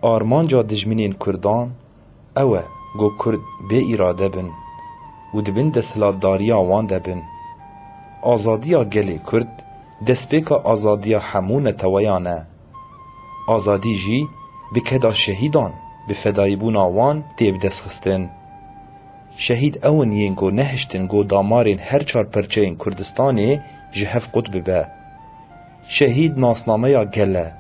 آرمانجا دجمنین کردان اوه گو کرد بی اراده بن و دبن دستلاتداریا وان دبن. آزادیا گلی کرد دسپیکا آزادیا همون تویانه. آزادی جی بکدا شهیدان به فدایبونا وان تیب دست خستن. شهید اون ینگو نهشتن گو دامارین هر چار پرچین کردستانی جهف قطب به. شهید ناسنامه یا گله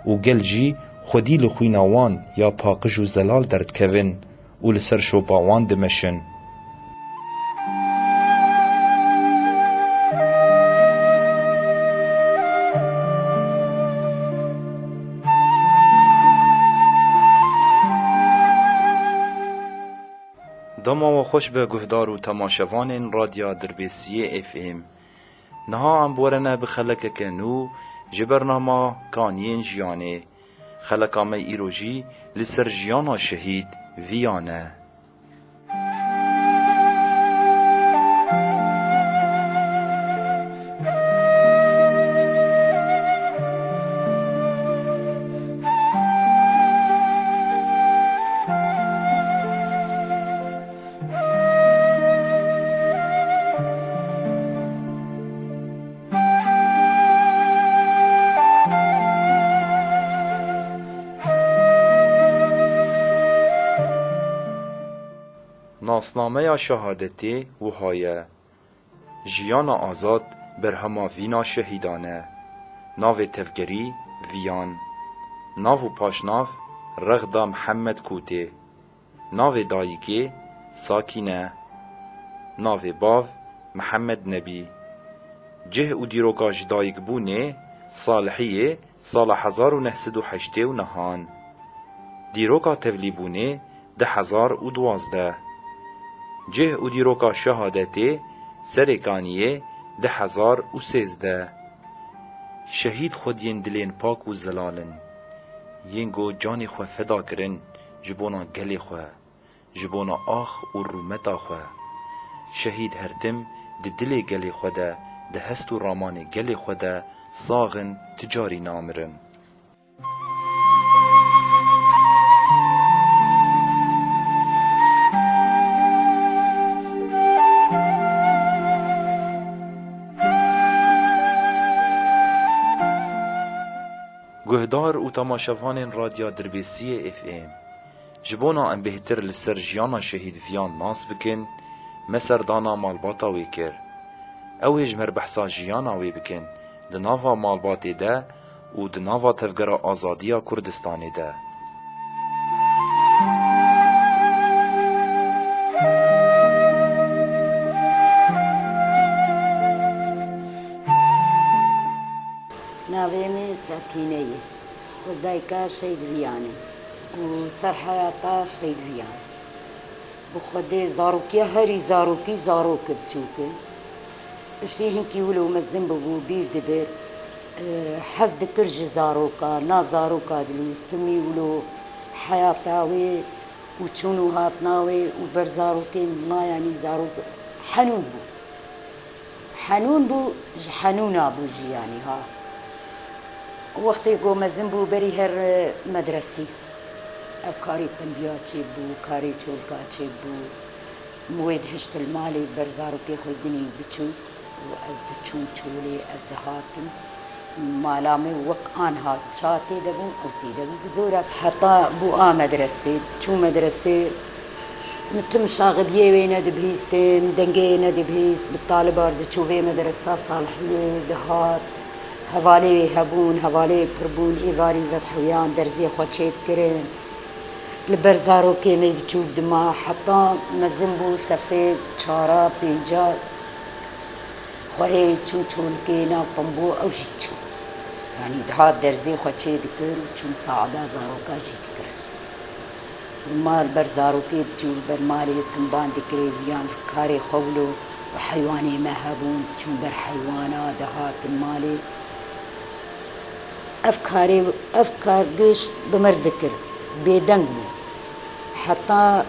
و گل جی خودی لخویناوان یا پاقش و زلال درد کون و لسر شوپاوان دمشن. دما و خوش به گهدار و تماشوان رادیو دربیسیه اف ام. نها ام بورنه بخلک کنو جبرنامه کانین جیانه خلقامه ایروژی لسر جیانا شهید ویانه. ناسنامه شهادتی و هایه جیان آزاد برهما وینا شهیدانه. ناو تفگری ویان. ناو پاشناف رغده محمد کوتی. ناو دایگی ساکینه. ناو باو محمد نبی. جه او دیروکاش دایگ بونه صالحیه سال 1908 و نهان. دیروکا تولی بونه 1012. جه او دیروکا شهادتی سرکانیه 1013. شهید خود ین دلین پاک و زلالن. ینگو جانی خو فدا کرن جبونا گلی خو. جبونا آخ و رومتا خو. شهید هردم ده دلی گلی خو ده هست و رامان گلی خو ده ساغن تجاری نامرن. گهدار و تماشوان رادیو دربیسیه اف ام. جبونا ام بهتر لسر جیانا شهید ویان ناس بکن مسر دانا مالباتا وی کر. اویج مر بحثا جیانا وی بکن دناوا مالباتی ده و دناوا تفگر آزادیا کردستانی ده. ناویم سکینه و دایکا شهید ویانه و سر حیاتا شهید ویان و خود زاروکی هری زاروکی زاروک بچوکه اشتی هنکی ولو مزن ببو بیر دبر حز دکرج زاروکا ناف زاروکا دلیستمی ولو حیاتاوی و چونو هاتناوی و بر زاروکی ما یعنی زاروک حنون بو حنونا بو جیانی ها. وقتی گو مزن بو بری هر مدرسی کاری پنبیاچی بو کاری چولکا چی بو موید هشت المالی برزارو که خودنی بچون و از دچون چولی از دهاتم مالامي وقان هات شاتي دبون أوتي دبون بزورك حتى بو مدرسة شو مدرسة متم شاغبية وين دبهيستين دنجينا دبهيست بالطالب أرد تشوفي مدرسة صالحية دهات هوالي هبون هوالي بربون إيفاري فتحويان درزي خوتشيت كرين البرزارو كيمي بتشوف دما حتى مزنبو سفيز شارا بينجا خواه چون چولکه ناو پنبو او جید چون يعني دهات درزي خوچه دکر و چون ساعده زاروکا جید کر مال بر زاروکی بجول بر مالی تنبان دکری ویان فکاری خولو و حیوانی مهبون چون بر حیوانا دهات مالی افکار گشت بمرد کر بیدنگ بو حتی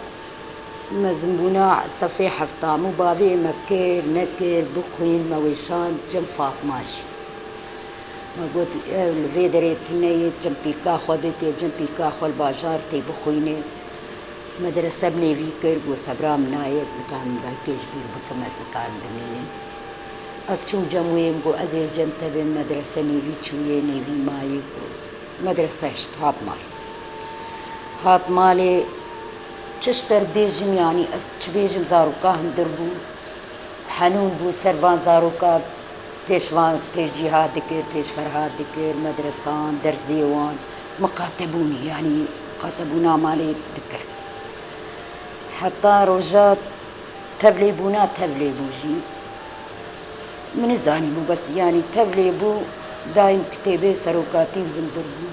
مزنبونا صفي حفطة مو باوي مكير نكر بخوين مويشان جم فاطماشي ما قلت الفيدري تنية جم بيكا خو بيتي جم بيكا خو الباجار تي بخويني مدرسة بني فيكر وصبرا منايز بكام دايكيش بير بكما سكار بمينين از چون جمويم قو ازيل جم تبي مدرسة نيفي چوية نيفي ماي مدرسة هات مالي هات مالي چشتر بيجم يعني چبيجم زاروكا هندر بو حنون بو سربان زاروكا پیشوان پیش جهاد دكر پیش فرهاد دكر مدرسان درزيوان مقاتبوني يعني مقاتبونا مالي دكر حتى روجات تبليبونا تبليبوجي من زاني بو بس يعني تبليبو دايم كتابي سروكاتي هندر بو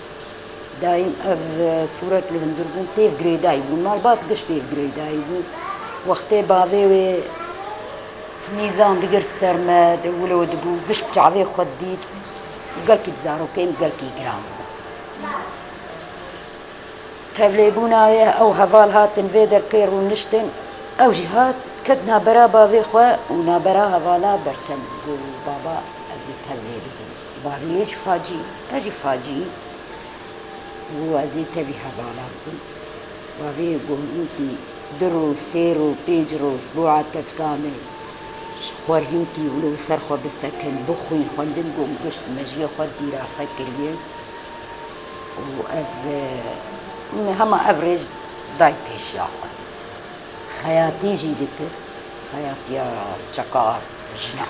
دايم اف صورت لهندر بون بيف جريداي بون مال بات قش بيف جريداي بون وقتي باوي نظام دقر سرمد ولود بو قش بتعوي خديد قالكي بزارو كيم قالكي جرام تفليبونا او هفال هاتن فيدر كير ونشتن او جهات كدنا برا باوي خوا ونا برا هفالا برتن قول بابا ازي تفليبي باوي ايش فاجي اجي فاجي وازي تبي هبالكم وفي قومتي درو سيرو بيجرو اسبوع كتكامل شخور هنتي ولو سرخو بالسكن بخوين خندن قوم قشت مجيه خود دراسة كريه واز هما افريج داي بيش ياخد خياتي جي دكر خيات يا چكار جنا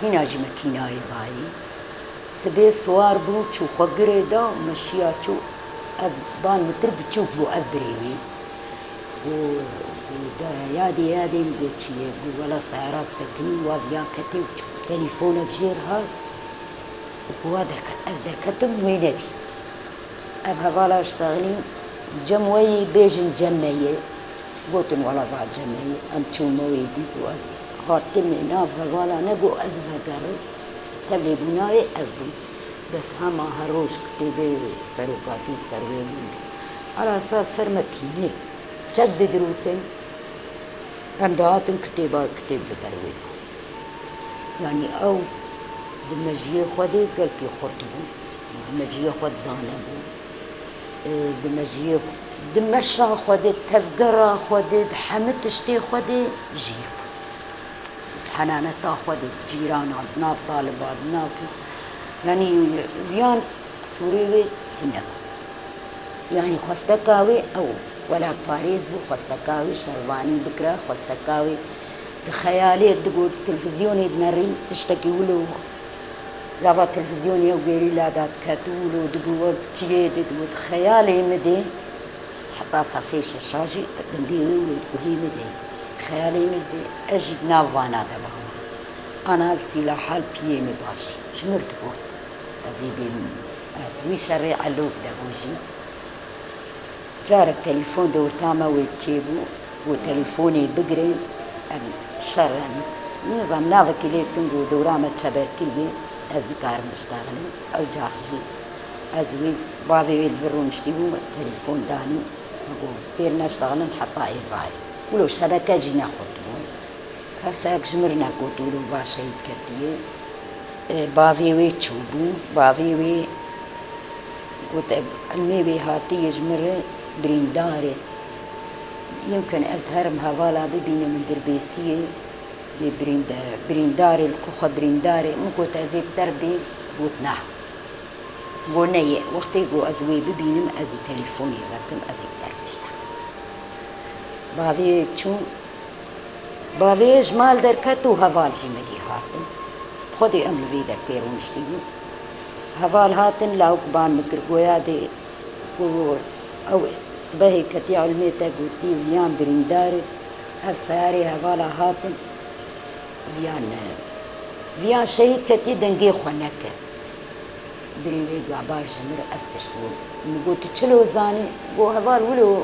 هنا جي مكيناي باي سبي سوار بو چو خوگره دا مشيا چو بان متر بچوك بو افبريوي و دا يادي مقو چيه بو ولا سيارات سكني وافيان كتي وچو تليفونك جير هاد وكوا از دركتم ويندي اب هفالا اشتغلين جموي بيجن جمية قوتن ولا بعد جمية ام چو مويدي واز هاتم ناف هفالا نقو از هكارو تبلي بناي أبو بس هما هروش كتبي سروقاتي سروي على أساس سر مكينة جدد روتن هم دهاتن كتبا كتب ببروي يعني أو دمجيه خودي قلكي خرطبو دمجيه خود زانبو دمجيه دمشا خودي تفقرا خودي حمد تشتي خودي جيب حنانتا خودي جيران ناف طالبات ناف يعني فيان سوريوي تنب يعني خستكاوي أو ولا باريس بو خستكاوي شرباني بكرة خستكاوي تخيالي تقول تلفزيوني دنري تشتكي ولو لابا تلفزيوني وغيري لا دات كاتولو تقول تيجي تخيالي مدي حتى صفيش الشاجي دنقيوي وتقولي مدي خيالي مجدي أجد نافانا دبا أنا بسيلا حال بيمي باشي شمرت قوت أزيبي وي شري علوك دبوجي جارك تليفون دورتاما ويتشيبو وتليفوني بقرين شرم نظام نافك اللي كنقو دوراما تشابر كلي أزدكار مشتغلين أو جاخجي أزوي بعضي الفرو نشتيبو تليفون داني نقول بيرنا اشتغلن حطا إيفاي ولو شبكة جينا خطبون هساك جمرنا قوتولو واشيد كتير باويوي تشوبو باويوي قلت الميبي هاتي يجمر برينداري يمكن أزهر مهوالا ببيني من دربيسية برينداري الكوخة برينداري مكوت أزيب دربي قوتنا قوني وقتي قو أزوي ببيني أزي تليفوني فاكم أزيب دربي اشتغل باوي تشو باوي جمال دركتو هوال جي مدي هاتن خودي أمل في در بيرون اشتيو هوال هاتن لاوك بان مكرقويا دي أو سبهي كتي علميتا قوتي ويان برينداري هف سياري هوالا هاتن ويان ویان شهید کتی دنگی خونکه بریوی گابار جمر افتشتو میگو تو چلو زانی گو هوار ولو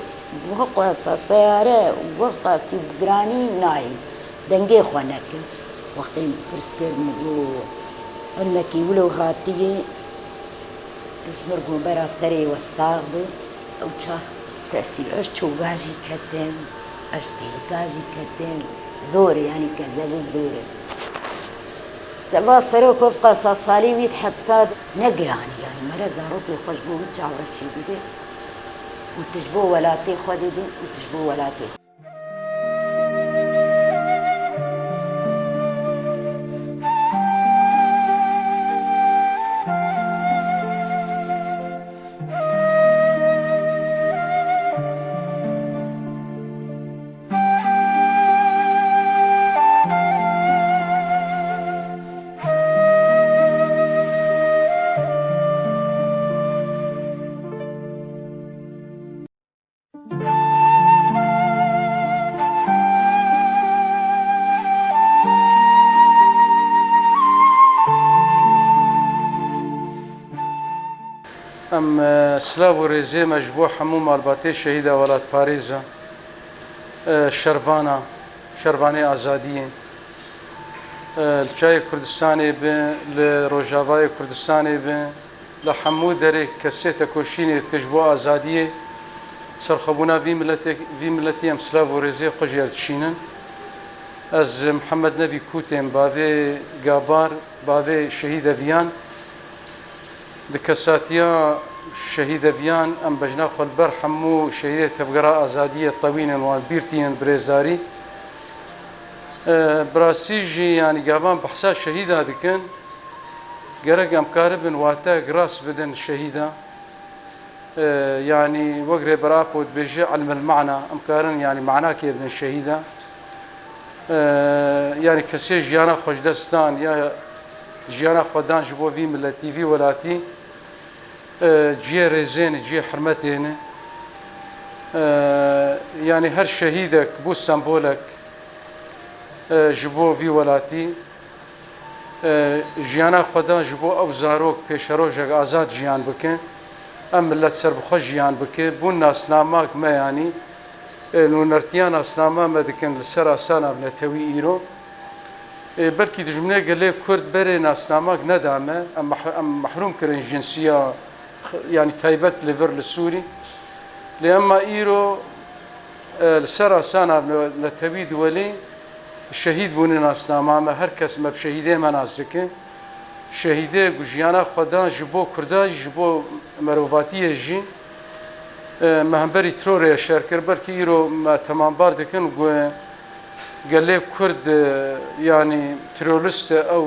بحقاسا سیاره وفقاسی بگرانی نای دنگی خونکه وقتی پرسکر میگو المکی ولو هاتیه جمر گو برا سری و ساغ بو او چاخ تأثیر اش چو گاجی کتن اش بی گاجی کتن زوره يعني كذا زوره سوا سروك وفق صالي ويت حبساد نقراني يعني مرة زاروك يخش بو ويتشعر الشيء وتجبو ولاتي خدي وتجبو ولاتي ام سلاو و رێزێ مەجبوع هەموو ماڵباتەی شەهیدە وڵات پارێزە شەروانەی ئازادیە لە چای کوردستانê بێ لە ڕۆژاوای کوردستانê بێ لە هەموو دەرێک کەسێتە کۆشینێت کە ji بۆ ئازادیە سەرخەبوونا vî miletî em silav û rêzê xwe jê dişînin ez Mihemed Nebî Kûtêm bavê gabar bavê şehîda viyan di kesatiya şehîda viyan em bejna xwe li ber hemû şehîdê tevgera azadiyê tewînin wan bîrtînin birêzdarî birasî jî yanî gavan behsa şehîda dikin gerek em karibin watek rast bidin şehîda yani wek rêber apo dibêje ilmel ma'na em karin yani ma'nakê bidin şehîda yani kesê jiyana xwe ji dest dan ya jiyana xwe dan ji bo vî milletî vî welatî ciyê rêzê ne ciyê hirmetê ne yani her şehîdek bû sembolek ji bo vî welatî jiyana xwe dan ji bo ew zarok pêşerojek azad jiyan bike em millet serbixwe jiyan bike bûn nasnamak me yanî nûnertiya nasnama me dikin li ser asana netewî îro belkî dijminê gelê Kurd berê nasnamak nedame em mehrûm kirin jinsiya yani taybet li vir li Sûrî lê emma îro li ser asana netewî diwelê şehîd bûnê nasnama me her kes me bi şehîdê me nas dike şehîdê ku jiyana xwe dan ji bo Kurda ji bo merovatiyê jî me hemberî terorê şer kir belkî îro me temambar dikin ku gelê Kurd yani terorist ew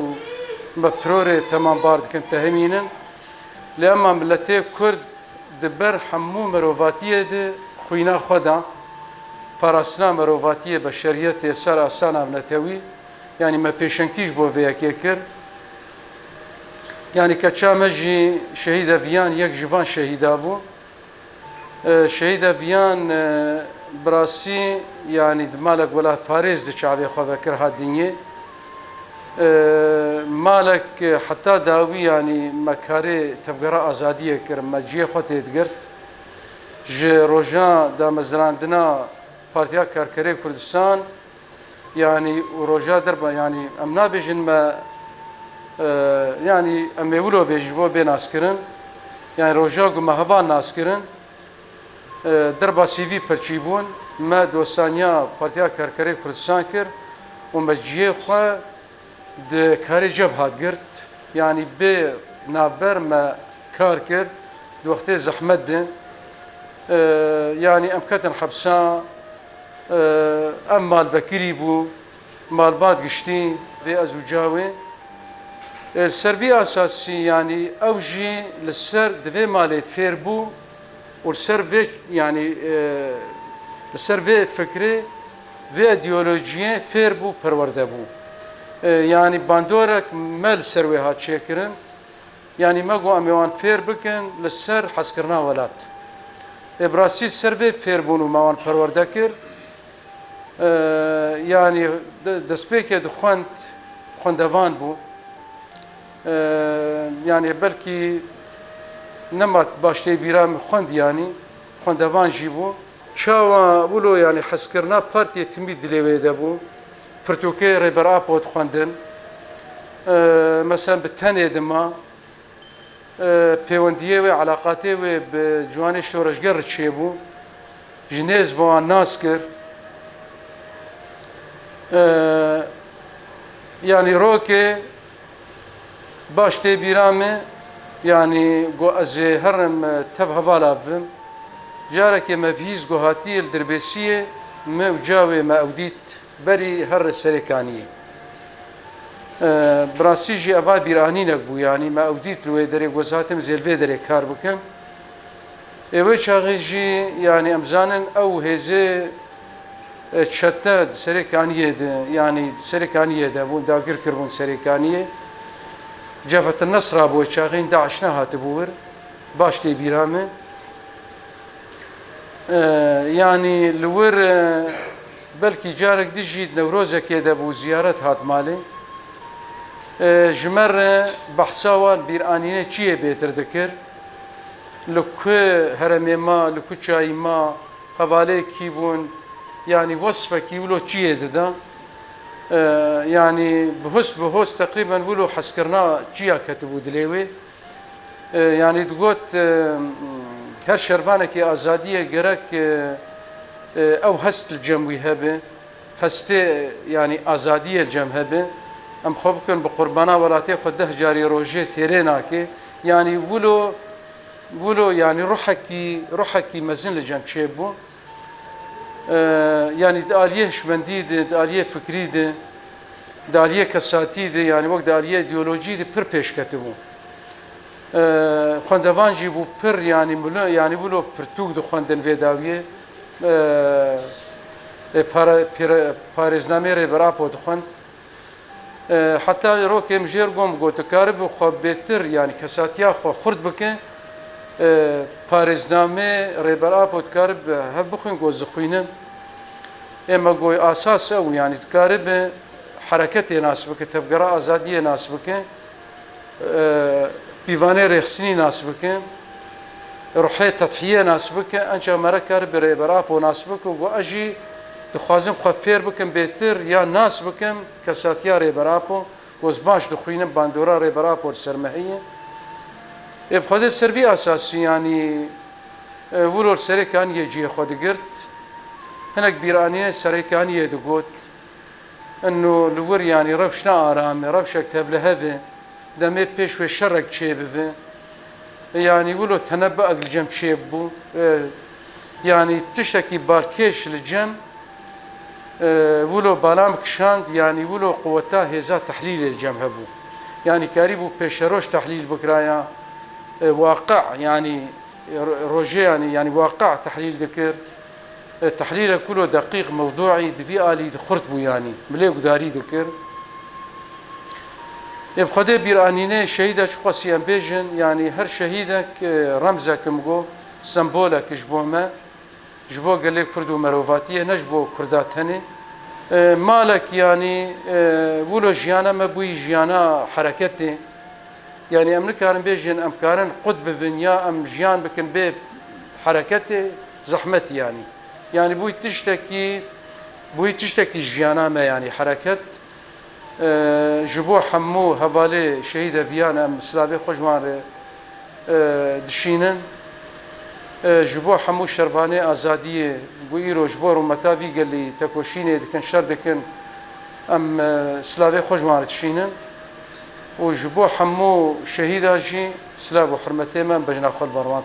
me bi terorê temambar dikin tehemînin lê emma milletê Kurd di ber hemû merovatiyê de xwîna xwe da parastina merovatiyê beşeriyetê ser asana netewî yani me pêşengtî ji bo vê yekê kir yani keça me jî şehîda viyan yek ji van şehîda bû şehîda viyan birasî yani di malek welat Parêz di çavê xwe vekir hat dinyê malek heta dawî yani me karê tevgera azadiyê kir me ciyê xwe tê digirt ji roja damezrandina Partiya Karkerê Kurdistan yani roja derba yani em nabêjin me yani em ê wilo bê ji bo bê naskirin yani roja ku me hevan naskirin derba CV perçîbûn me dostaniya Partiya Karkerê Kurdistan kir û me ciyê xwe di karê ceb hat girt yani bê navber me kar kir di wextê zehmet de yani em ketin hebsa em malvekirî bû malbat giştî vê ez û cawê ser vî asasî yani ew jî li ser divê malê fêr bû û ser vê yani li ser vê fikrê vê ideolojiyê fêr bû perwerde bû yani bandorek me li ser wê hat çêkirin yani me got em ê wan fêr bikin li ser hezkirina welat birasî ser vê fêrbûn û me wan perwerde kir yani destpêkê dixwend xwendevan bû يعني بلكي نمت باشتي بيرام خوند يعني خوندوان جيبو شاوا بولو يعني حسكرنا بارتي تميد دليوي دابو برتوكي ريبر ابوت خوندن مثلا بالتانية دما بيونديه وعلاقاته بجواني شورشگر تشيبو جنيز فوان ناسكر يعني روكي باشتي بيرامي يعني جو از هرم تف هوالا فم جارك ما بيز جو هاتي الدربيسية ما وجاوي ما اوديت بري هر السريكانية براسيجي افاد بيرانينك بو يعني ما اوديت لو دري وزاتم زلفي دري كار بكم ايوه شاغيجي يعني امزانن او هزي تشتت سريكانية يعني سريكانية دابون داقر كربون سريكانية جبهة النصر ابو شاغين داعشنا هاتبور باشتي بيرامه يعني لور بلكي جارك دجي نوروزك كده ابو زيارات هات مالي جمر بحثاوان بيرانينه چيه بيتر دكر لكو هرمي ما لكو چاي ما حوالي كيبون يعني وصفه كيولو چيه ددا يعني بهوس تقريبا ولو حسكرنا جيا كتبوا دليوي يعني تقول هر شرفانك ازاديه جرك او هست الجموي هبه هست يعني ازاديه الجم هبه ام خبكن بقربانا ولاتي خده جاري روجي تيريناكي يعني ولو يعني روحكي مزن الجم شيبو يعني داليه شمنديد داليه فكريد داليه كساتيد يعني وقت داليه ايديولوجي دي بير بيش كتبو خوندوان جيبو بير يعني بلو برتوك دو خوندن فيداويه باريزنامي ريبرابو دو خوند حتى روكي مجيرغوم قوت كارب خو بيتر يعني كساتيا خو خرد بك باريزنامي ريبرابو كارب هب بخين جوز خوينن اما جوي اساس او يعني تكارب حركتي ناس بك تفقرا ازاديه ناس بك بيفاني رخصني ناس بك روحي تضحيه ناس بك انشا مركر بريبرابو ناس بك واجي تخوازم خفير بكم بيتر يا ناس بكم كساتيا ريبرابو وزباش دخوينن باندورا ريبرابو السرمهيه بخد السرفي اساسي يعني ولو السريكان يجي خد قرت هناك بيرانين السريكان يدقوت انه الور يعني ربشنا ارام ربشك تفله هذا دمي بيش وشرك شيبه يعني ولو تنبأ الجم شيبو يعني تشتكي بالكيش الجم ولو بالام كشاند يعني ولو قوتها هزا تحليل الجم هبو يعني كاريبو بيشروش تحليل بكرايا واقع يعني روجي يعني واقع تحليل ذكر تحليله كله دقيق موضوعي دفي آلي دخرت بو يعني مليك داري ذكر بخده بيرانينه شهيدة شخصيان بيجن يعني هر شهيدك رمزك مگو سمبولك جبوما جبو قال كردو مروفاتيه نجبو كردات هني مالك يعني ولو جيانا ما بوي جيانا حركتي يعني ام نكارن بيجن ام كارن قطب فينيا ام جيان بكن بي حركتي زحمتي يعني بوي تشتكي جيانا ما يعني حركت جبو حمو هفالي شهيدة فيانا ام سلافي خوجوان دشينن جبو حمو شرباني ازاديه بويرو جبور متافي قال لي تكوشيني دكن شر دكن ام سلافي خوجوان دشينن وجبو حمو شهيدة جي سلاف وحرمتي من بجنا خل بروان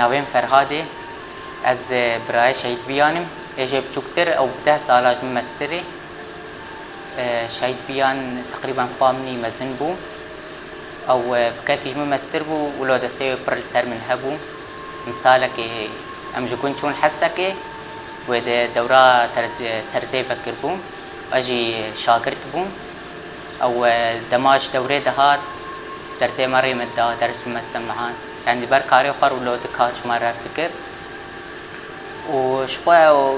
ناویم فرهاده از برای شهید ویانم اجاب چوکتر او 10 سالاج مستری شهید ویان تقریبا قامنی مزن بو او بکرکیش مستر بو ولو دسته پر سر من هبو مثالك ام جكون شون حسك وده دورة ترزي فكر بو اجي شاگرد بو او دماج دوره دهات درسي مري مدا درس مسمعان يعني بر كاري خور ولو دكاج مرة فكر وشوية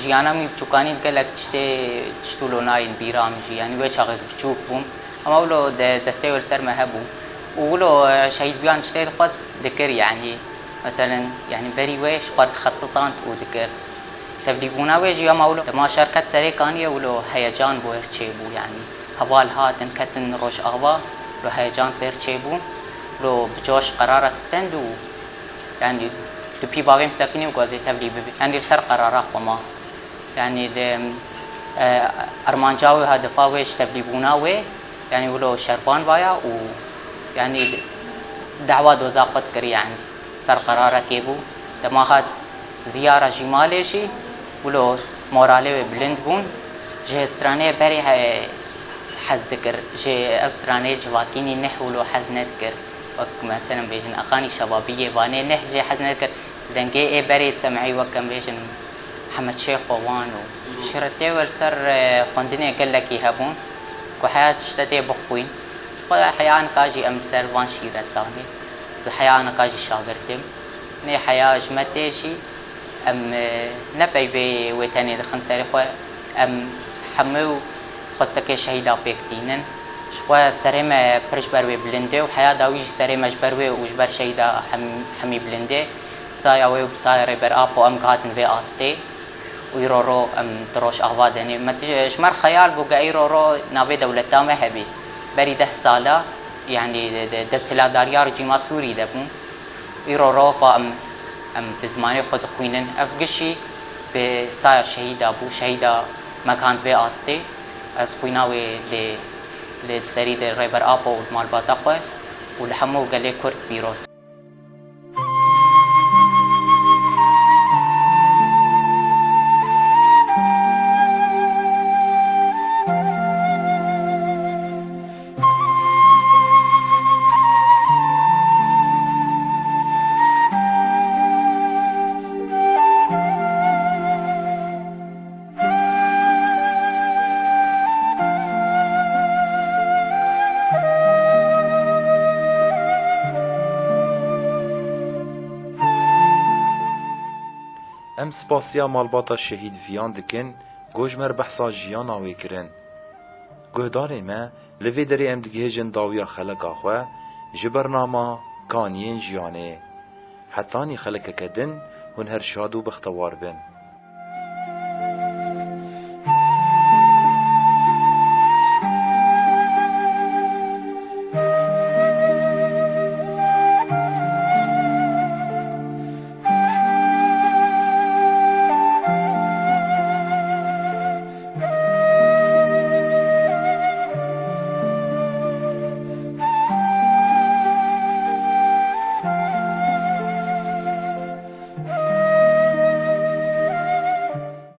جيانا مي بچوكاني قالك تشتولو ناين بيرامجي يعني ويش اغز بچوك بوم اما ولو دستي والسر مهبو ولو شهيد بيان تشتي خاص ذكر يعني مثلا يعني بري ويش قد خططان وذكر تبليبونا ويجي اما ولو ما شركت سري كانيه ولو هيجان بو يرچيبو يعني هوال هاتن كتن روش اغوا لو هيجان بيرچيبو لو بجوش قرارات استندو يعني تبي باويم ساكني وقازي تبليب يعني سر قرارات وما يعني ارمانجاوي هدفا ويش تبليبونا وي يعني ولو شرفان بايا و يعني دعوة دوزا خود كري يعني سر قرارة كيبو دماغات زيارة جماليشي ولو مورالي بلند بون جه استراني بري حز ذكر جه استراني جواكيني نح ولو حز نذكر وك مثلا بيجن اغاني شبابية واني نح جه حز نذكر دنجي اي بري سمعي وكم بيجن محمد شيخ ووانو شرتي والسر خوندني قال لك يهبون وحياة اشتتي بقوين حياة كاجي ام سرفان شيرة تاني حياة كاجي شاگردم ني حياة جمتيشي ام نبي في وتاني دخن سري خو ام حمو خستك شهيدا بيكتينن شوية سريمة برش بروي بلنده وحياة داويج سريمة جبروي وجبر شهيدا حمي بلنده بسايا وي بسايا ريبر ابو ام قاتن في استي ويرورو ام دروش اغوادني ما شمر خيال بوغا يرورو نافي دولتا ما هبي بري 10 ساله يعني دسلا داريار جيما سوري دبون يرورو فام بزماني خود خوينن افقشي بساير شهيد ابو شهيدا مكان في استي از خويناوي ل سريد ريبر ابو مال باطخه ولحمو قال لي كرد بيروس ام سپاسیا مالباتا شهید ویان دکن گوجمر بحثا جیانا وی کرن گهدار ما لوی دری ام دگهجن داویا خلقا خو جبرنامه کانین جیانه حتانی خلق کدن هن هر شاد و بختوار بن